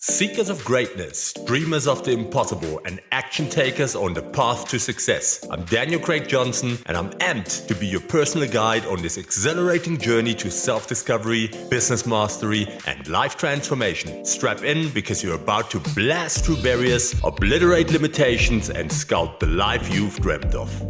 Seekers of greatness, dreamers of the impossible, and action takers on the path to success. I'm Daniel Craig Johnson, and I'm amped to be your personal guide on this exhilarating journey to self-discovery, business mastery, and life transformation. Strap in because you're about to blast through barriers, obliterate limitations, and sculpt the life you've dreamt of.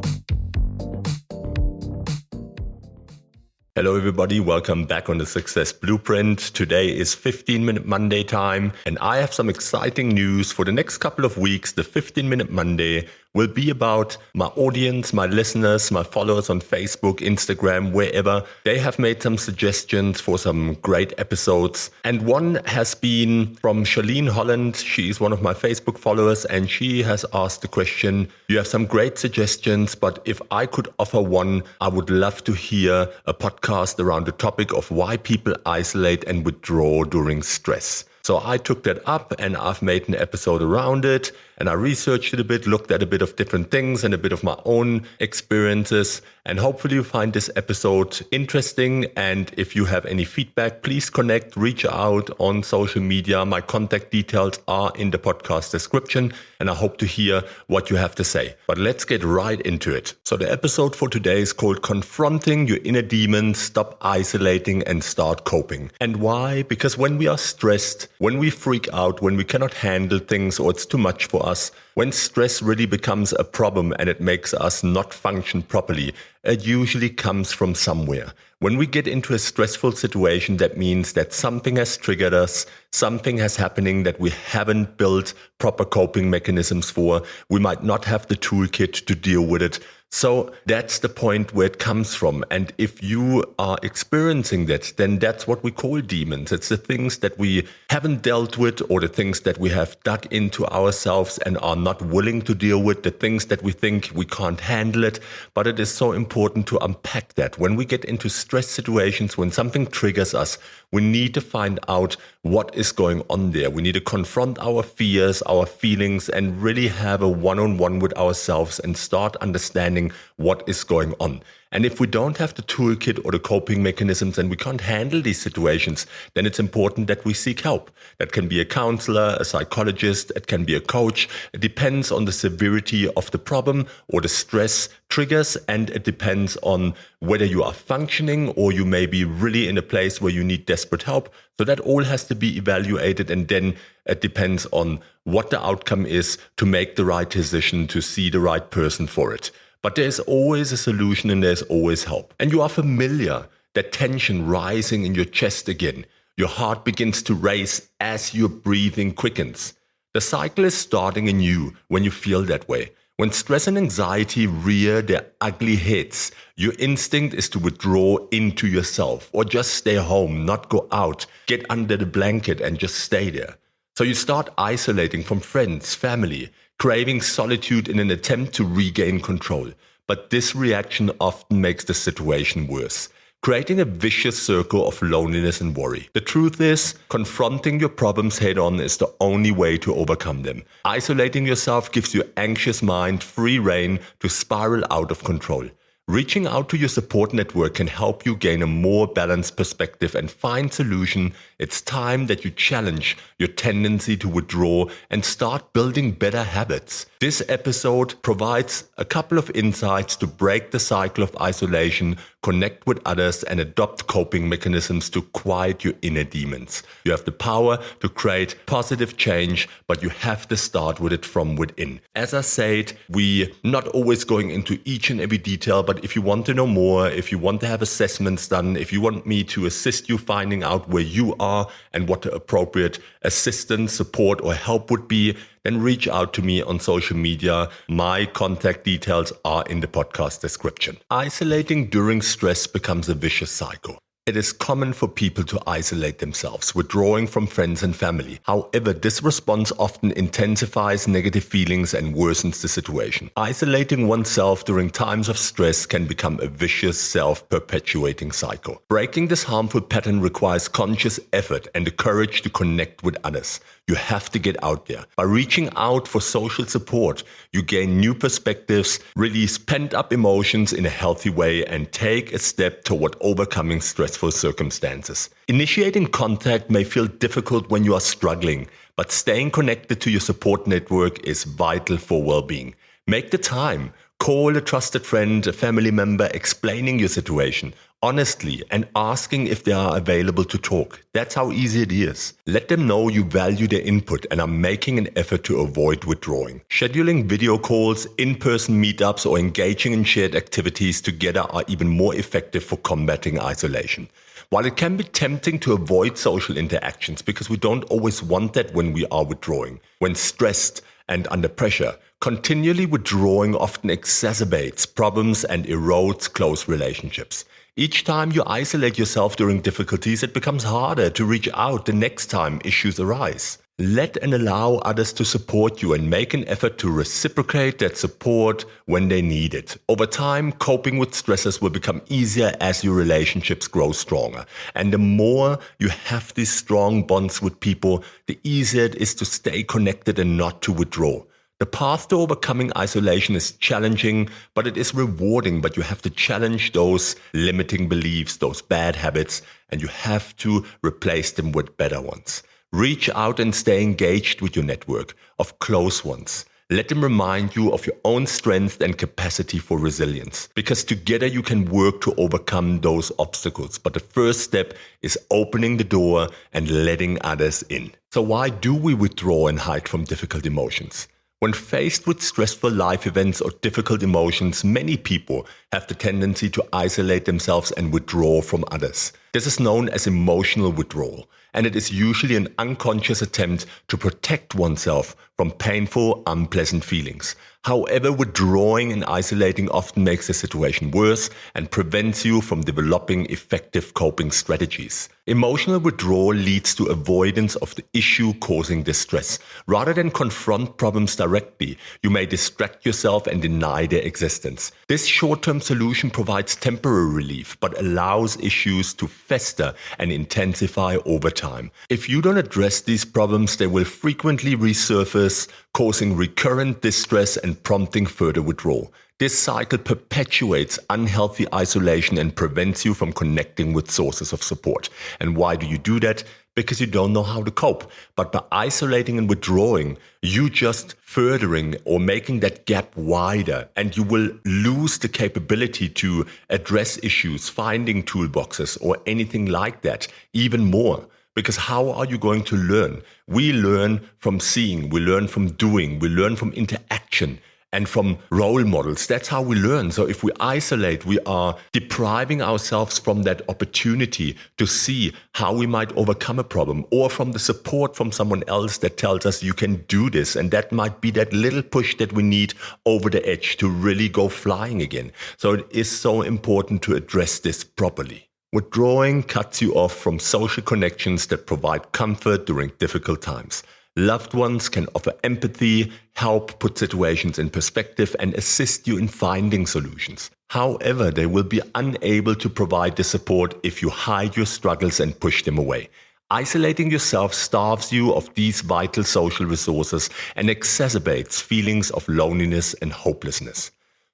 Hello everybody, welcome back on the Success Blueprint. Today is 15-Minute Monday time, and I have some exciting news for the next couple of weeks. The 15-Minute Monday will be about my audience, my listeners, my followers on Facebook, Instagram, wherever. They have made some suggestions for some great episodes. And one has been from Charlene Holland. She is one of my Facebook followers, and she has asked the question, you have some great suggestions, but if I could offer one, I would love to hear a podcast around the topic of why people isolate and withdraw during stress. So I took that up and I've made an episode around it, and I researched it a bit, looked at a bit of different things and a bit of my own experiences. And hopefully you find this episode interesting. And if you have any feedback, please connect, reach out on social media. My contact details are in the podcast description, and I hope to hear what you have to say. But let's get right into it. So the episode for today is called Confronting Your Inner Demons, Stop Isolating and Start Coping. And why? Because when we are stressed, when we freak out, when we cannot handle things or it's too much for us, when stress really becomes a problem and it makes us not function properly, it usually comes from somewhere. When we get into a stressful situation, that means that something has triggered us, something has happening that we haven't built proper coping mechanisms for. We might not have the toolkit to deal with it. So that's the point where it comes from. And if you are experiencing that, then that's what we call demons. It's the things that we haven't dealt with, or the things that we have dug into ourselves and are not willing to deal with, the things that we think we can't handle it. But it is so important to unpack that. When we get into stress situations, when something triggers us, we need to find out what is going on there. We need to confront our fears, our feelings, and really have a one-on-one with ourselves and start understanding what is going on. And if we don't have the toolkit or the coping mechanisms and we can't handle these situations, then it's important that we seek help. That can be a counselor, a psychologist, it can be a coach. It depends on the severity of the problem or the stress triggers, and it depends on whether you are functioning or you may be really in a place where you need desperate help. So that all has to be evaluated, and then it depends on what the outcome is to make the right decision, to see the right person for it. But there's always a solution and there's always help. And you are familiar, that tension rising in your chest again. Your heart begins to race as your breathing quickens. The cycle is starting anew when you feel that way. When stress and anxiety rear their ugly heads, your instinct is to withdraw into yourself or just stay home, not go out, get under the blanket and just stay there. So you start isolating from friends, family, craving solitude in an attempt to regain control. But this reaction often makes the situation worse, creating a vicious circle of loneliness and worry. The truth is, confronting your problems head on is the only way to overcome them. Isolating yourself gives your anxious mind free rein to spiral out of control. Reaching out to your support network can help you gain a more balanced perspective and find solution. It's time that you challenge your tendency to withdraw and start building better habits. This episode provides a couple of insights to break the cycle of isolation, connect with others, and adopt coping mechanisms to quiet your inner demons. You have the power to create positive change, but you have to start with it from within. As I said, we're not always going into each and every detail, but if you want to know more, if you want to have assessments done, if you want me to assist you finding out where you are and what the appropriate assistance, support, or help would be, then reach out to me on social media. My contact details are in the podcast description. Isolating during stress becomes a vicious cycle. It is common for people to isolate themselves, withdrawing from friends and family. However, this response often intensifies negative feelings and worsens the situation. Isolating oneself during times of stress can become a vicious, self-perpetuating cycle. Breaking this harmful pattern requires conscious effort and the courage to connect with others. You have to get out there. By reaching out for social support, you gain new perspectives, release pent-up emotions in a healthy way, and take a step toward overcoming stressful circumstances. Initiating contact may feel difficult when you are struggling, but staying connected to your support network is vital for well-being. Make the time. Call a trusted friend, a family member, explaining your situation honestly and asking if they are available to talk. That's how easy it is. Let them know you value their input and are making an effort to avoid withdrawing. Scheduling video calls, in-person meetups, or engaging in shared activities together are even more effective for combating isolation. While it can be tempting to avoid social interactions because we don't always want that when we are withdrawing, when stressed and under pressure, continually withdrawing often exacerbates problems and erodes close relationships. Each time you isolate yourself during difficulties, it becomes harder to reach out the next time issues arise. Let and allow others to support you and make an effort to reciprocate that support when they need it. Over time, coping with stresses will become easier as your relationships grow stronger. And the more you have these strong bonds with people, the easier it is to stay connected and not to withdraw. The path to overcoming isolation is challenging, but it is rewarding. But you have to challenge those limiting beliefs, those bad habits, and you have to replace them with better ones. Reach out and stay engaged with your network of close ones. Let them remind you of your own strength and capacity for resilience, because together you can work to overcome those obstacles. But the first step is opening the door and letting others in. So why do we withdraw and hide from difficult emotions? When faced with stressful life events or difficult emotions, many people have the tendency to isolate themselves and withdraw from others. This is known as emotional withdrawal, and it is usually an unconscious attempt to protect oneself from painful, unpleasant feelings. However, withdrawing and isolating often makes the situation worse and prevents you from developing effective coping strategies. Emotional withdrawal leads to avoidance of the issue causing distress. Rather than confront problems directly, you may distract yourself and deny their existence. This short-term solution provides temporary relief, but allows issues to fester and intensify over time. If you don't address these problems, they will frequently resurface, causing recurrent distress and prompting further withdrawal. This cycle perpetuates unhealthy isolation and prevents you from connecting with sources of support. And why do you do that? Because you don't know how to cope. But by isolating and withdrawing, you just furthering or making that gap wider, and you will lose the capability to address issues, finding toolboxes or anything like that even more. Because how are you going to learn? We learn from seeing, we learn from doing, we learn from interaction and from role models. That's how we learn. So if we isolate, we are depriving ourselves from that opportunity to see how we might overcome a problem, or from the support from someone else that tells us you can do this. And that might be that little push that we need over the edge to really go flying again. So it is so important to address this properly. Withdrawing cuts you off from social connections that provide comfort during difficult times. Loved ones can offer empathy, help put situations in perspective, and assist you in finding solutions. However, they will be unable to provide the support if you hide your struggles and push them away. Isolating yourself starves you of these vital social resources and exacerbates feelings of loneliness and hopelessness.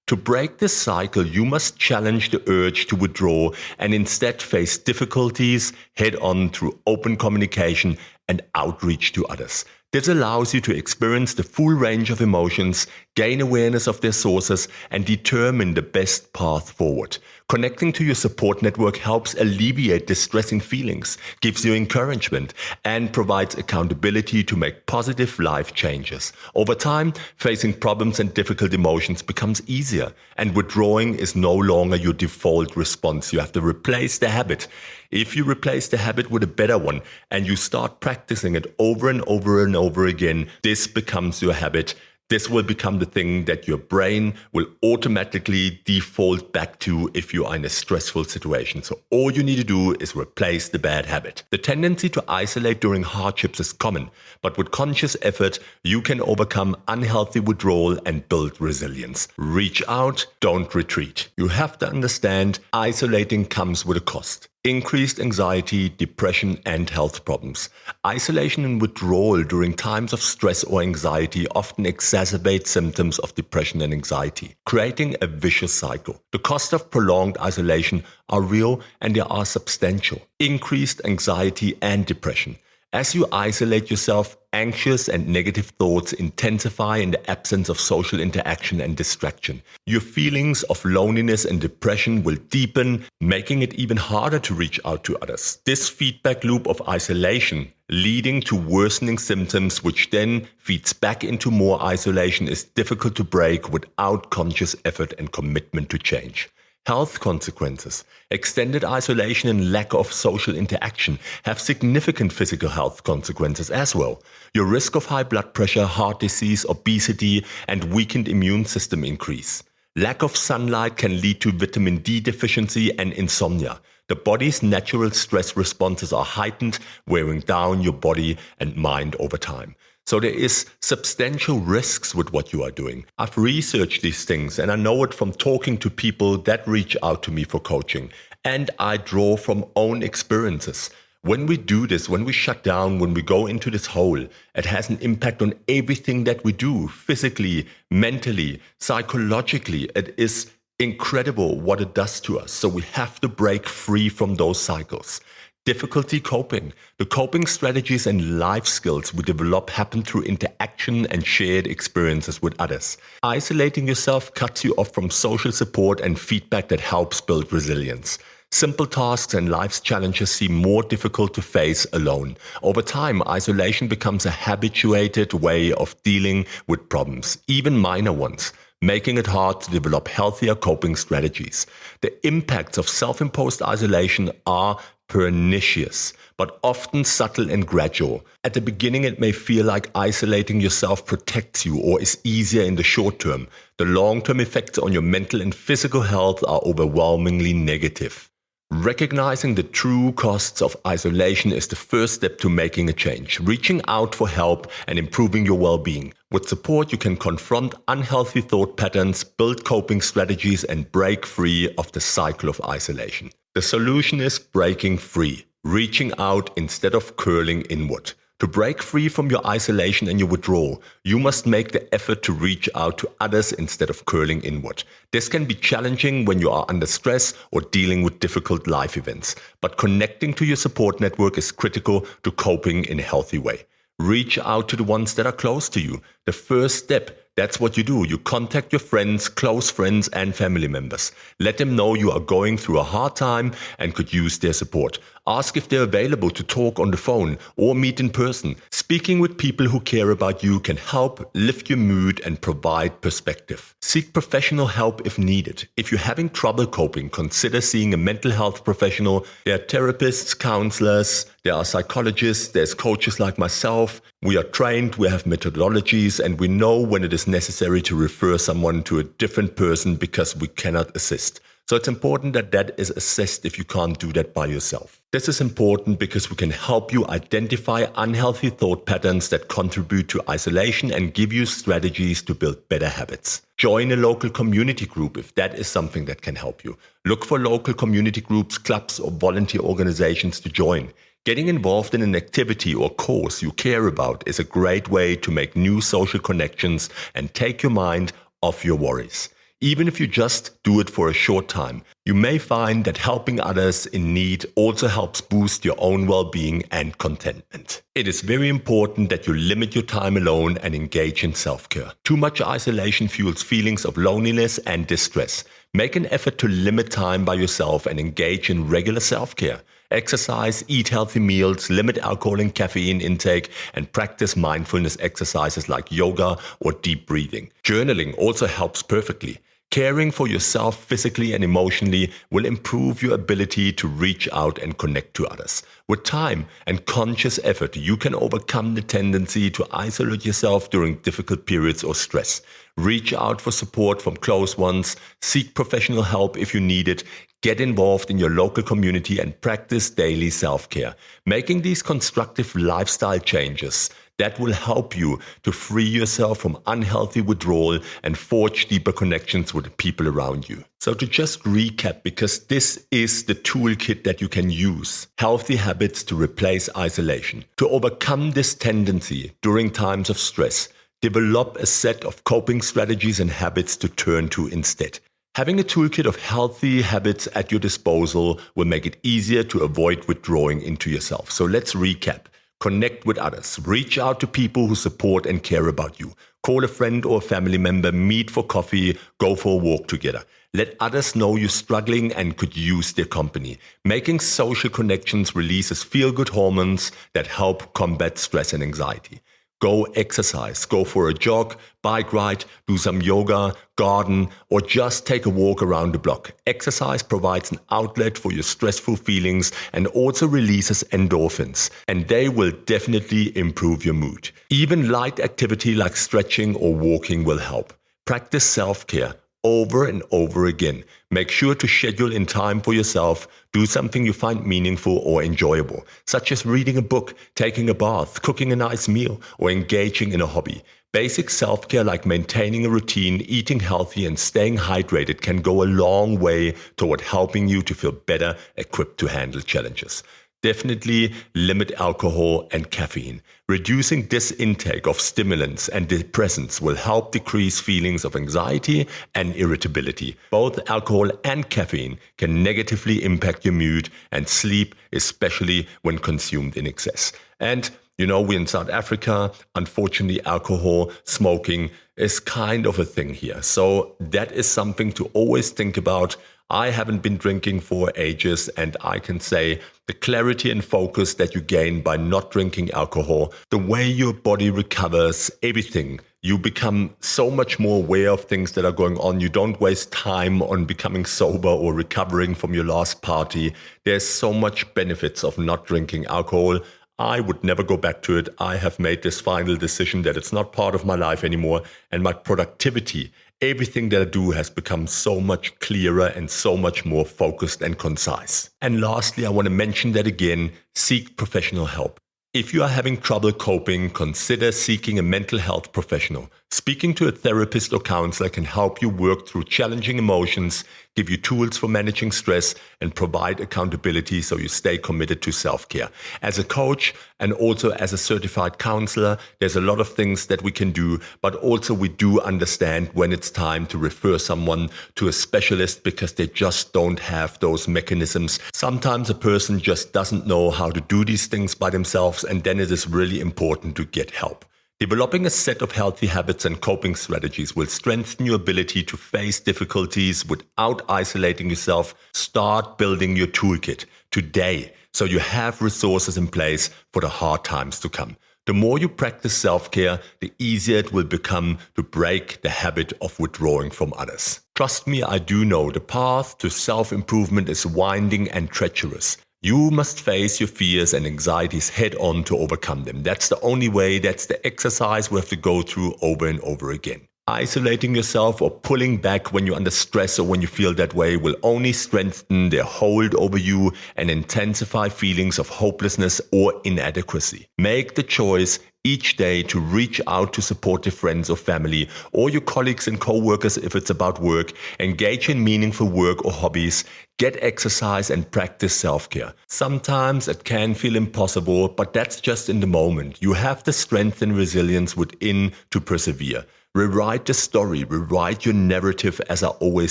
To break this cycle, you must challenge the urge to withdraw and instead face difficulties head-on through open communication and outreach to others. This allows you to experience the full range of emotions, gain awareness of their sources, and determine the best path forward. Connecting to your support network helps alleviate distressing feelings, gives you encouragement, and provides accountability to make positive life changes. Over time, facing problems and difficult emotions becomes easier, and withdrawing is no longer your default response. You have to replace the habit. If you replace the habit with a better one and you start practicing it over and over and over again, this becomes your habit. This will become the thing that your brain will automatically default back to if you are in a stressful situation. So all you need to do is replace the bad habit. The tendency to isolate during hardships is common, but with conscious effort, you can overcome unhealthy withdrawal and build resilience. Reach out, don't retreat. You have to understand isolating comes with a cost. Increased anxiety, depression, and health problems. Isolation and withdrawal during times of stress or anxiety often exacerbate symptoms of depression and anxiety, creating a vicious cycle. The costs of prolonged isolation are real and they are substantial. Increased anxiety and depression. As you isolate yourself, anxious and negative thoughts intensify in the absence of social interaction and distraction. Your feelings of loneliness and depression will deepen, making it even harder to reach out to others. This feedback loop of isolation, leading to worsening symptoms, which then feeds back into more isolation, is difficult to break without conscious effort and commitment to change. Health consequences. Extended isolation and lack of social interaction have significant physical health consequences as well. Your risk of high blood pressure, heart disease, obesity, and weakened immune system increase. Lack of sunlight can lead to vitamin D deficiency and insomnia. The body's natural stress responses are heightened, wearing down your body and mind over time. So there is substantial risks with what you are doing. I've researched these things and I know it from talking to people that reach out to me for coaching. And I draw from own experiences. When we do this, when we shut down, when we go into this hole, it has an impact on everything that we do, physically, mentally, psychologically. It is incredible what it does to us. So we have to break free from those cycles. Difficulty coping. The coping strategies and life skills we develop happen through interaction and shared experiences with others. Isolating yourself cuts you off from social support and feedback that helps build resilience. Simple tasks and life's challenges seem more difficult to face alone. Over time, isolation becomes a habituated way of dealing with problems, even minor ones, making it hard to develop healthier coping strategies. The impacts of self-imposed isolation are pernicious, but often subtle and gradual. At the beginning, it may feel like isolating yourself protects you or is easier in the short term. The long-term effects on your mental and physical health are overwhelmingly negative. Recognizing the true costs of isolation is the first step to making a change, reaching out for help and improving your well-being. With support, you can confront unhealthy thought patterns, build coping strategies, and break free of the cycle of isolation. The solution is breaking free, reaching out instead of curling inward. To break free from your isolation and your withdrawal, you must make the effort to reach out to others instead of curling inward. This can be challenging when you are under stress or dealing with difficult life events, but connecting to your support network is critical to coping in a healthy way. Reach out to the ones that are close to you. The first step, that's what you do. You contact your friends, close friends, and family members. Let them know you are going through a hard time and could use their support. Ask if they're available to talk on the phone or meet in person. Speaking with people who care about you can help lift your mood and provide perspective. Seek professional help if needed. If you're having trouble coping, consider seeing a mental health professional. There are therapists, counselors, there are psychologists, there's coaches like myself. We are trained, we have methodologies, and we know when it is necessary to refer someone to a different person because we cannot assist. So it's important that that is assessed if you can't do that by yourself. This is important because we can help you identify unhealthy thought patterns that contribute to isolation and give you strategies to build better habits. Join a local community group if that is something that can help you. Look for local community groups, clubs, or volunteer organizations to join. Getting involved in an activity or cause you care about is a great way to make new social connections and take your mind off your worries. Even if you just do it for a short time, you may find that helping others in need also helps boost your own well-being and contentment. It is very important that you limit your time alone and engage in self-care. Too much isolation fuels feelings of loneliness and distress. Make an effort to limit time by yourself and engage in regular self-care. Exercise, eat healthy meals, limit alcohol and caffeine intake, and practice mindfulness exercises like yoga or deep breathing. Journaling also helps perfectly. Caring for yourself physically and emotionally will improve your ability to reach out and connect to others. With time and conscious effort, you can overcome the tendency to isolate yourself during difficult periods or stress. Reach out for support from close ones, seek professional help if you need it, get involved in your local community, and practice daily self-care. Making these constructive lifestyle changes that will help you to free yourself from unhealthy withdrawal and forge deeper connections with the people around you. So to just recap, because this is the toolkit that you can use, healthy habits to replace isolation. To overcome this tendency during times of stress, develop a set of coping strategies and habits to turn to instead. Having a toolkit of healthy habits at your disposal will make it easier to avoid withdrawing into yourself. So let's recap. Connect with others. Reach out to people who support and care about you. Call a friend or a family member, meet for coffee, go for a walk together. Let others know you're struggling and could use their company. Making social connections releases feel-good hormones that help combat stress and anxiety. Go exercise, go for a jog, bike ride, do some yoga, garden, or just take a walk around the block. Exercise provides an outlet for your stressful feelings and also releases endorphins, and they will definitely improve your mood. Even light activity like stretching or walking will help. Practice self-care over and over again. Make sure to schedule in time for yourself. Do something you find meaningful or enjoyable, such as reading a book, taking a bath, cooking a nice meal, or engaging in a hobby. Basic self-care like maintaining a routine, eating healthy, and staying hydrated can go a long way toward helping you to feel better equipped to handle challenges. Definitely limit alcohol and caffeine. Reducing this intake of stimulants and depressants will help decrease feelings of anxiety and irritability. Both alcohol and caffeine can negatively impact your mood and sleep, especially when consumed in excess. And we're in South Africa. Unfortunately, alcohol, smoking is kind of a thing here. So that is something to always think about. I haven't been drinking for ages, and I can say the clarity and focus that you gain by not drinking alcohol, the way your body recovers, everything. You become so much more aware of things that are going on. You don't waste time on becoming sober or recovering from your last party. There's so much benefits of not drinking alcohol. I would never go back to it. I have made this final decision that it's not part of my life anymore, and my productivity, everything that I do has become so much clearer and so much more focused and concise. And lastly, I want to mention that again, seek professional help. If you are having trouble coping, consider seeking a mental health professional. Speaking to a therapist or counselor can help you work through challenging emotions, give you tools for managing stress, and provide accountability so you stay committed to self-care. As a coach and also as a certified counselor, there's a lot of things that we can do, but also we do understand when it's time to refer someone to a specialist because they just don't have those mechanisms. Sometimes a person just doesn't know how to do these things by themselves, and then it is really important to get help. Developing a set of healthy habits and coping strategies will strengthen your ability to face difficulties without isolating yourself. Start building your toolkit today so you have resources in place for the hard times to come. The more you practice self-care, the easier it will become to break the habit of withdrawing from others. Trust me, I do know the path to self-improvement is winding and treacherous. You must face your fears and anxieties head on to overcome them. That's the only way. That's the exercise we have to go through over and over again. Isolating yourself or pulling back when you're under stress or when you feel that way will only strengthen their hold over you and intensify feelings of hopelessness or inadequacy. Make the choice each day to reach out to supportive friends or family or your colleagues and co-workers if it's about work. Engage in meaningful work or hobbies. Get exercise and practice self-care. Sometimes it can feel impossible, but that's just in the moment. You have the strength and resilience within to persevere. Rewrite the story, rewrite your narrative, as I always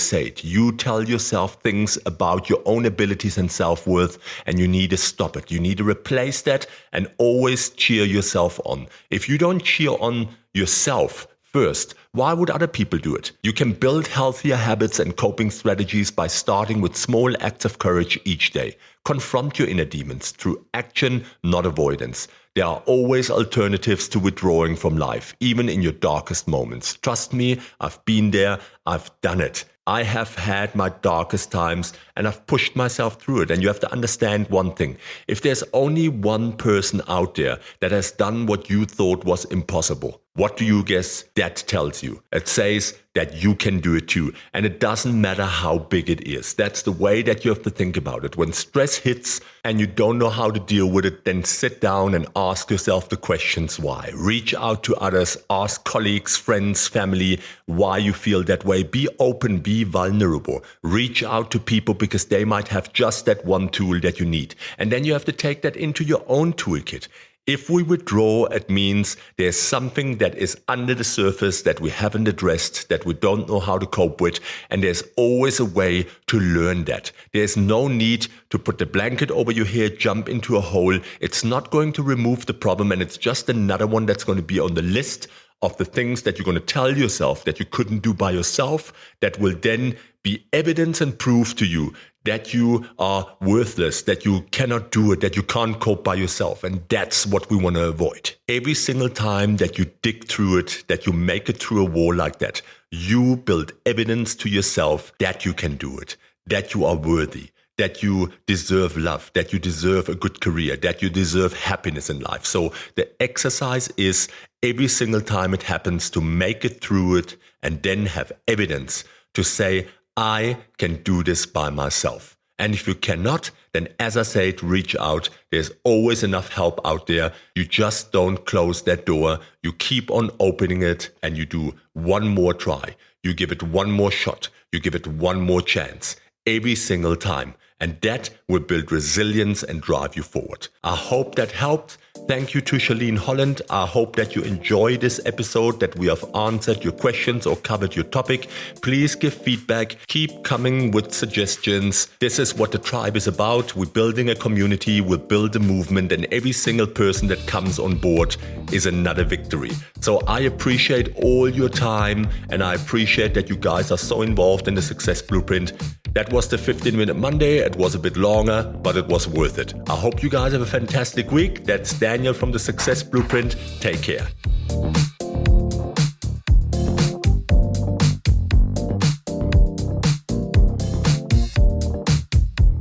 say. You tell yourself things about your own abilities and self-worth, and you need to stop it. You need to replace that and always cheer yourself on. If you don't cheer on yourself first, why would other people do it? You can build healthier habits and coping strategies by starting with small acts of courage each day. Confront your inner demons through action, not avoidance. There are always alternatives to withdrawing from life, even in your darkest moments. Trust me, I've been there, I've done it. I have had my darkest times and I've pushed myself through it. And you have to understand one thing. If there's only one person out there that has done what you thought was impossible, what do you guess that tells you? It says that you can do it too. And it doesn't matter how big it is. That's the way that you have to think about it. When stress hits and you don't know how to deal with it, then sit down and ask yourself the questions why. Reach out to others, ask colleagues, friends, family, why you feel that way. Be open, be vulnerable. Reach out to people because they might have just that one tool that you need. And then you have to take that into your own toolkit. If we withdraw, it means there's something that is under the surface that we haven't addressed, that we don't know how to cope with, and there's always a way to learn that. There's no need to put the blanket over your head, jump into a hole. It's not going to remove the problem, and it's just another one that's going to be on the list of the things that you're going to tell yourself that you couldn't do by yourself, that will then be evidence and proof to you that you are worthless, that you cannot do it, that you can't cope by yourself. And that's what we want to avoid. Every single time that you dig through it, that you make it through a wall like that, you build evidence to yourself that you can do it, that you are worthy, that you deserve love, that you deserve a good career, that you deserve happiness in life. So the exercise is every single time it happens to make it through it and then have evidence to say, I can do this by myself. And if you cannot, then as I said, reach out. There's always enough help out there. You just don't close that door. You keep on opening it and you do one more try. You give it one more shot. You give it one more chance every single time. And that will build resilience and drive you forward. I hope that helped. Thank you to Charlene Holland. I hope that you enjoyed this episode, that we have answered your questions or covered your topic. Please give feedback. Keep coming with suggestions. This is what the tribe is about. We're building a community. We'll build a movement, and every single person that comes on board is another victory. So I appreciate all your time, and I appreciate that you guys are so involved in the Success Blueprint. That was the 15-minute Monday. It was a bit longer, but it was worth it. I hope you guys have a fantastic week. That's Daniel from the Success Blueprint. Take care.